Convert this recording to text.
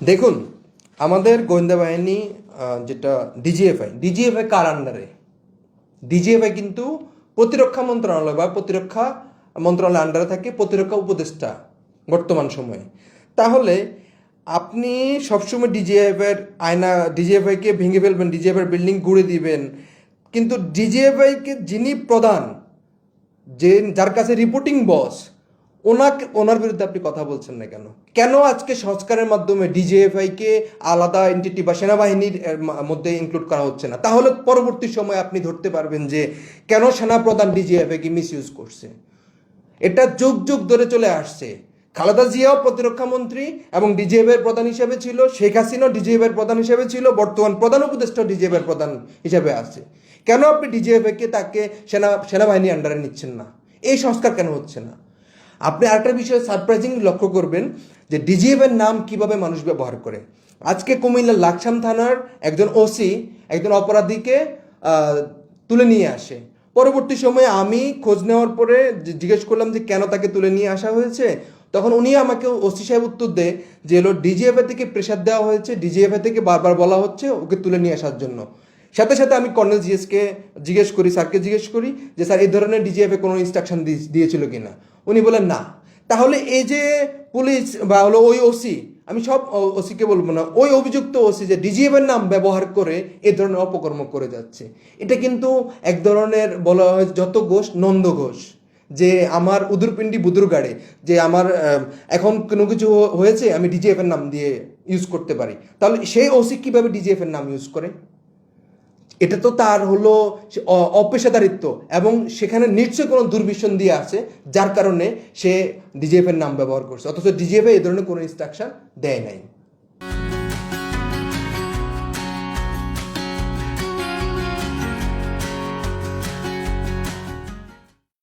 দেখুন, আমাদের গোয়েন্দা বাহিনী যেটা ডিজিএফআই কার আন্ডারে? ডিজিএফআই কিন্তু প্রতিরক্ষা মন্ত্রণালয় বা প্রতিরক্ষা মন্ত্রণালয়ের আন্ডারে থাকে, প্রতিরক্ষা উপদেষ্টা বর্তমান সময়ে। তাহলে আপনি সবসময় ডিজিএফআইকে ভেঙে ফেলবেন, ডিজিএফআই বিল্ডিং গুঁড়ে দিবেন, কিন্তু ডিজিএফআইকে যিনি প্রধান, যার কাছে রিপোর্টিং বস, ওনার বিরুদ্ধে আপনি কথা বলছেন না কেন? কেন আজকে সংস্কারের মাধ্যমে ডিজিএফআইকে আলাদা এন্টিটি বা সেনাবাহিনীর মধ্যে ইনক্লুড করা হচ্ছে না? তাহলে পরবর্তী সময় আপনি ধরতে পারবেন যে কেন সেনাপ্রধান ডিজিএফআইকে মিস ইউজ করছে। এটা যুগ যুগ ধরে চলে আসছে। খালেদা জিয়াও প্রতিরক্ষা মন্ত্রী এবং ডিজিএফআই প্রধান হিসেবে ছিল, শেখ হাসিনাও ডিজিএফআই প্রধান হিসেবে ছিল, বর্তমান প্রধান উপদেষ্টা ডিজিএফআই প্রধান হিসেবে আছে। কেন আপনি ডিজিএফআইকে তাকে সেনাবাহিনী আন্ডারে নিচ্ছেন না? এই সংস্কার কেন হচ্ছে না? আপনি আরেকটা বিষয়ে সারপ্রাইজিং লক্ষ্য করবেন যে ডিজিএফের নাম কিভাবে মানুষ ব্যবহার করে। আজকে কুমিল্লার লাকসাম থানার একজন ওসি একজন অপরাধীকে তুলে নিয়ে আসে। পরবর্তী সময়ে আমি খোঁজ নেওয়ার পরে জিজ্ঞেস করলাম যে কেন তাকে তুলে নিয়ে আসা হয়েছে। তখন উনি আমাকে, ওসি সাহেব, উত্তর দেয় যে হলো ডিজিএফএ থেকে প্রেশার দেওয়া হয়েছে, ডিজিএফএ থেকে বারবার বলা হচ্ছে ওকে তুলে নিয়ে আসার জন্য। সাথে সাথে আমি কর্নেল স্যারকে জিজ্ঞেস করি যে স্যার এই ধরনের ডিজিএফএ কোনো ইনস্ট্রাকশন দিয়েছিল কিনা। উনি বলেন না। তাহলে এই যে পুলিশ বা হলো ওই ওসি, আমি সব ওসিকে বলবো না, ওই অভিযুক্ত ওসি যে ডিজিএফের নাম ব্যবহার করে এ ধরনের অপকর্ম করে যাচ্ছে, এটা কিন্তু এক ধরনের বলা হয় যত ঘোষ নন্দ ঘোষ, যে আমার উদুরপিণ্ডি বুদুর গাড়ে, যে আমার এখন কোনো কিছু হয়েছে আমি ডিজিএফের নাম দিয়ে ইউজ করতে পারি। তাহলে সেই ওসি কিভাবে ডিজিএফের নাম ইউজ করে? এটা তো তার হলো অপেশাদারিত্ব, এবং সেখানে নিশ্চয়ই কোনো দুর্বিষণ দিয়ে আছে যার কারণে সে ডিজিএফ এর নাম ব্যবহার করছে, অথচ ডিজিএফ এই ধরনের কোনো ইনস্ট্রাকশন দেয় নাই।